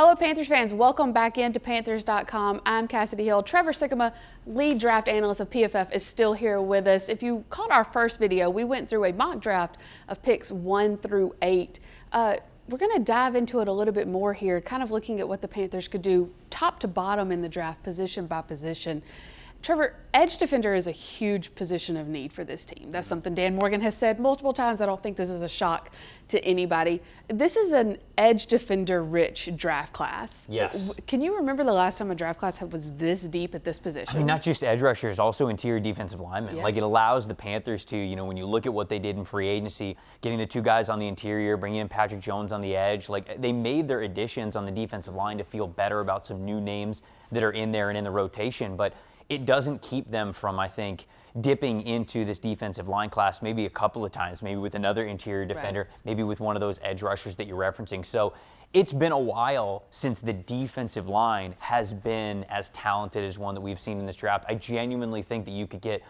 Hello, Panthers fans. Welcome back into Panthers.com. I'm Cassidy Hill. Trevor Sikkema, lead draft analyst of PFF, is still here with us. If you caught our first video, we went through a mock draft of picks 1 through 8. We're going to dive into it a little bit more here, kind of looking at what the Panthers could do top to bottom in the draft, position by position. Trevor, edge defender is a huge position of need for this team. That's something Dan Morgan has said multiple times. I don't think this is a shock to anybody. This is an edge defender rich draft class. Yes. Can you remember the last time a draft class was this deep at this position? I mean, not just edge rushers, also interior defensive linemen. Yeah. Like, it allows the Panthers to, when you look at what they did in free agency, getting the two guys on the interior, bringing in Patrick Jones on the edge, like, they made their additions on the defensive line to feel better about some new names that are in there and in the rotation. But it doesn't keep them from, I think, dipping into this defensive line class maybe a couple of times, maybe with another interior defender, maybe with one of those edge rushers that you're referencing. So it's been a while since the defensive line has been as talented as one that we've seen in this draft. I genuinely think that you could get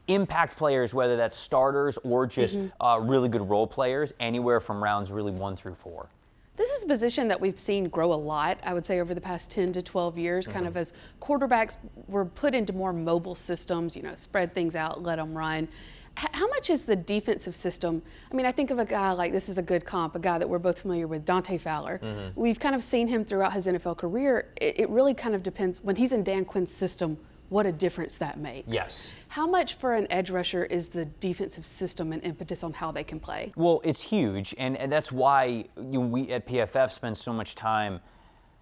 impact players, whether that's starters or just really good role players, anywhere from rounds really 1 through 4. This is a position that we've seen grow a lot, I would say, over the past 10 to 12 years, kind of as quarterbacks were put into more mobile systems, spread things out, let them run. How much is the defensive system? I mean, I think of a guy like, this is a good comp, a guy that we're both familiar with, Dante Fowler. We've kind of seen him throughout his NFL career. It really kind of depends, when he's in Dan Quinn's system, what a difference that makes. Yes. How much for an edge rusher is the defensive system and impetus on how they can play? Well, it's huge, and that's why we at PFF spend so much time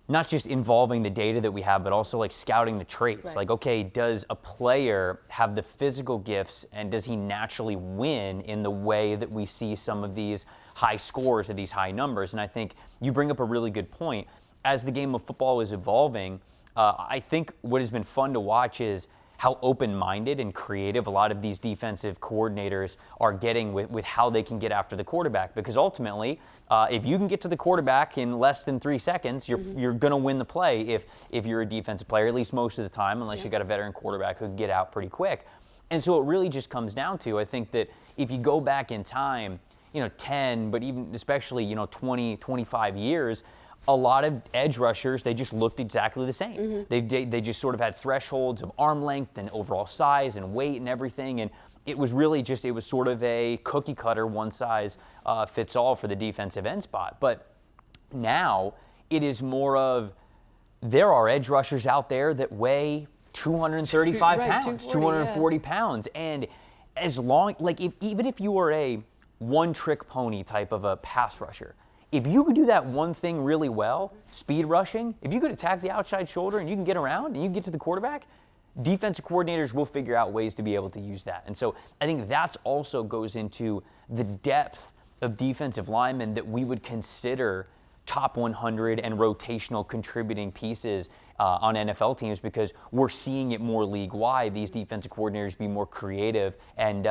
not just involving the data that we have, but also like scouting the traits. Right. Like, okay, does a player have the physical gifts, and does he naturally win in the way that we see some of these high scores or these high numbers? And I think you bring up a really good point. As the game of football is evolving, I think what has been fun to watch is how open-minded and creative a lot of these defensive coordinators are getting with how they can get after the quarterback. Because ultimately, if you can get to the quarterback in less than 3 seconds, you're going to win the play if you're a defensive player, at least most of the time, unless you got a veteran quarterback who can get out pretty quick. And so it really just comes down to, I think that if you go back in time, 10, but even especially, 20, 25 years, a lot of edge rushers, they just looked exactly the same. They just sort of had thresholds of arm length and overall size and weight and everything. And it was really just, it was sort of a cookie cutter, one size fits all for the defensive end spot. But now it is more of, there are edge rushers out there that weigh 235 pounds, 240 pounds. And as long, even if you are a one-trick pony type of a pass rusher, if you could do that one thing really well, speed rushing, if you could attack the outside shoulder and you can get around and you can get to the quarterback, defensive coordinators will figure out ways to be able to use that. And so I think that's also goes into the depth of defensive linemen that we would consider top 100 and rotational contributing pieces on NFL teams, because we're seeing it more league-wide, these defensive coordinators be more creative and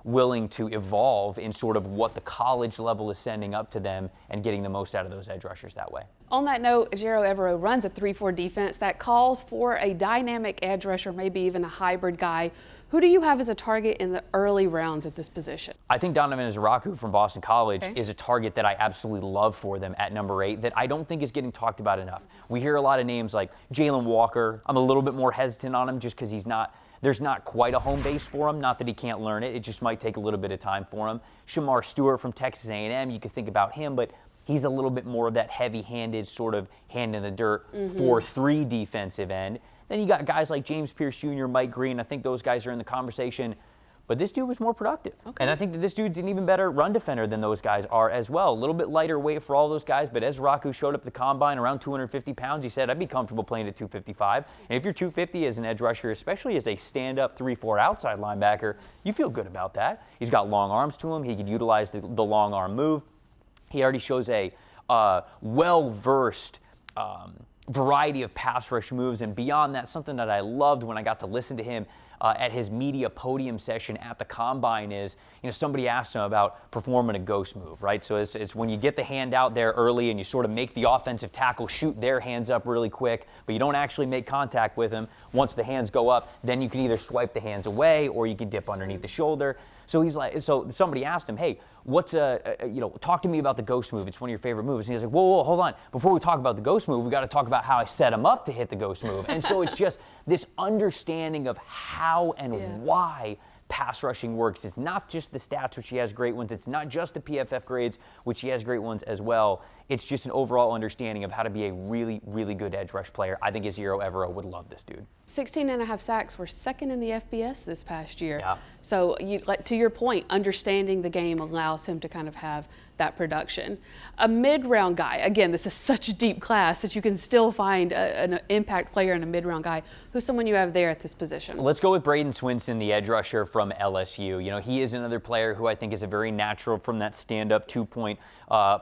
willing to evolve in sort of what the college level is sending up to them and getting the most out of those edge rushers that way. On that note, Ezeiruaku runs a 3-4 defense that calls for a dynamic edge rusher, maybe even a hybrid guy. Who do you have as a target in the early rounds at this position? I think Donovan Ezeiruaku from Boston College is a target that I absolutely love for them at number 8 that I don't think is getting talked about enough. We hear a lot of names like Jalen Walker. I'm a little bit more hesitant on him just because there's not quite a home base for him. Not that he can't learn it. It just might take a little bit of time for him. Shamar Stewart from Texas A&M, you could think about him, but he's a little bit more of that heavy-handed sort of hand in the dirt 4-3 defensive end. Then you got guys like James Pierce Jr., Mike Green. I think those guys are in the conversation. But this dude was more productive. And I think that this dude's an even better run defender than those guys are as well. A little bit lighter weight for all those guys, but Ezeiruaku showed up at the combine around 250 pounds. He said, I'd be comfortable playing at 255. And if you're 250 as an edge rusher, especially as a stand-up 3-4 outside linebacker, you feel good about that. He's got long arms to him. He could utilize the long arm move. He already shows a well-versed variety of pass rush moves. And beyond that, something that I loved when I got to listen to him at his media podium session at the combine is, somebody asked him about performing a ghost move, right? So it's when you get the hand out there early and you sort of make the offensive tackle shoot their hands up really quick, but you don't actually make contact with them. Once the hands go up, then you can either swipe the hands away or you can dip underneath the shoulder. So he's like, so somebody asked him, hey, what's talk to me about the ghost move. It's one of your favorite moves. And he's like, whoa, hold on. Before we talk about the ghost move, we got to talk about how I set him up to hit the ghost move. And so it's just this understanding of how and why pass rushing works. It's not just the stats, which he has great ones. It's not just the PFF grades, which he has great ones as well. It's just an overall understanding of how to be a really, really good edge rush player. I think Ezeiruaku would love this dude. 16.5 sacks were second in the FBS this past year. Yeah. So to your point, understanding the game allows him to kind of have that production. A mid-round guy, again, this is such a deep class that you can still find an impact player and a mid-round guy. Who's someone you have there at this position? Let's go with Bradyn Swinson, the edge rusher from LSU. You know, he is another player who I think is a very natural from that stand-up two-point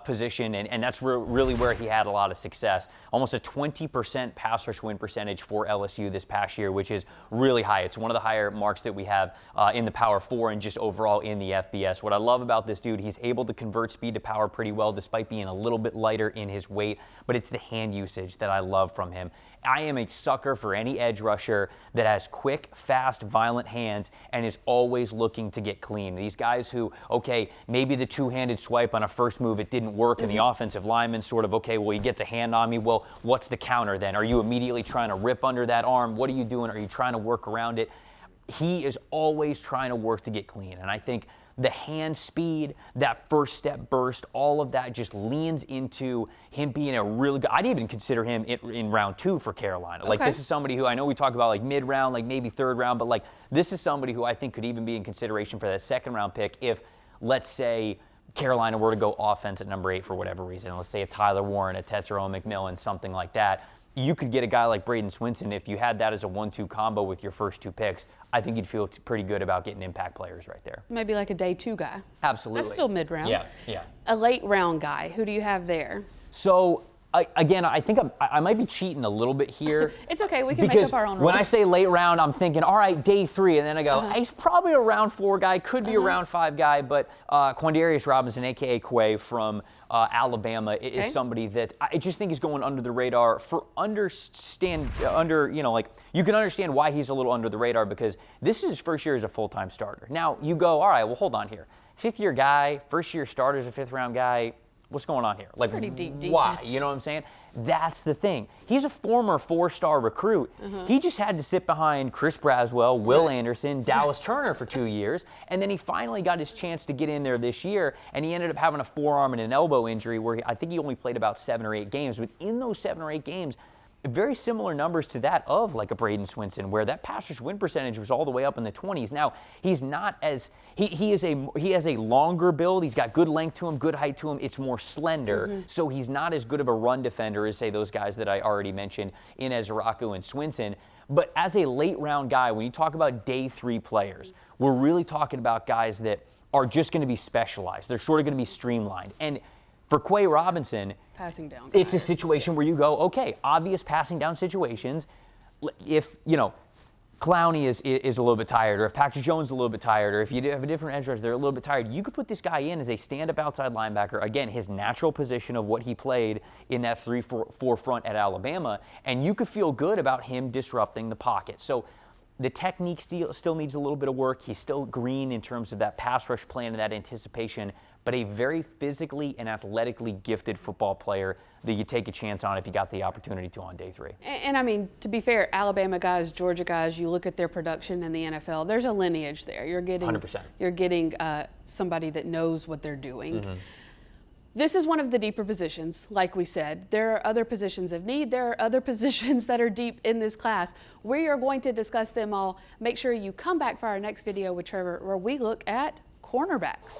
position, and that's really where he had a lot of success. Almost a 20% pass rush win percentage for LSU this past year, which is really high. It's one of the higher marks that we have in the Power 4 and just overall in the FBS. What I love about this dude, he's able to convert speed to power pretty well despite being a little bit lighter in his weight, but it's the hand usage that I love from him. I am a sucker for any edge rusher that has quick, fast, violent hands and is always looking to get clean. These guys who, okay, maybe the two-handed swipe on a first move, it didn't work, and the offensive lineman sort of, okay, well, he gets a hand on me. Well, what's the counter then? Are you immediately trying to rip under that arm? What are you doing? Are you trying to work around it? He is always trying to work to get clean, and I think the hand speed, that first step burst, all of that just leans into him being a really good. I'd even consider him in round 2 for Carolina. Like, this is somebody who I know we talk about like mid-round, like maybe third round, but like this is somebody who I think could even be in consideration for that second-round pick if, let's say, Carolina were to go offense at number 8 for whatever reason. Let's say a Tyler Warren, a Tetsuo McMillan, something like that. You could get a guy like Bradyn Swinson if you had that as a 1-2 combo with your first 2 picks. I think you'd feel pretty good about getting impact players right there. Maybe like a day 2 guy. Absolutely. That's still mid-round. Yeah. A late round guy, who do you have there? So, again, I think I might be cheating a little bit here. It's okay, we can make up our own rules. When I say late round, I'm thinking, all right, day 3, and then I go, he's probably a round 4 guy, could be a round 5 guy, but Quandarrius Robinson, a.k.a. Quay from Alabama, is somebody that I just think is going under the radar for you can understand why he's a little under the radar because this is his first year as a full-time starter. Now, you go, all right, well, hold on here. 5th-year guy, first-year starter as a 5th-round guy, what's going on here? Like, pretty deep defense. Why? You know what I'm saying? That's the thing. He's a former 4-star recruit. He just had to sit behind Chris Braswell, Will Anderson, Dallas Turner for 2 years, and then he finally got his chance to get in there this year, and he ended up having a forearm and an elbow injury where I think he only played about 7 or 8 games, but in those 7 or 8 games, very similar numbers to that of like a Bradyn Swinson, where that pass rush win percentage was all the way up in the 20s. Now, he's not as he has a longer build. He's got good length to him, good height to him. It's more slender, so he's not as good of a run defender as say those guys that I already mentioned in Ezeiruaku and Swinson. But as a late round guy, when you talk about day 3 players, we're really talking about guys that are just going to be specialized. They're sort of going to be streamlined. And for Quay Robinson, passing down, it's a situation where you go, okay, obvious passing down situations. If, Clowney is a little bit tired, or if Patrick Jones is a little bit tired, or if you have a different edge rusher, they're a little bit tired, you could put this guy in as a stand-up outside linebacker, again, his natural position of what he played in that 3-4 front at Alabama, and you could feel good about him disrupting the pocket. So the technique still needs a little bit of work. He's still green in terms of that pass rush plan and that anticipation, but a very physically and athletically gifted football player that you take a chance on if you got the opportunity to on day 3. And I mean, to be fair, Alabama guys, Georgia guys, you look at their production in the NFL, there's a lineage there. You're getting 100%. You're getting somebody that knows what they're doing. This is one of the deeper positions, like we said. There are other positions of need. There are other positions that are deep in this class. We are going to discuss them all. Make sure you come back for our next video with Trevor, where we look at cornerbacks.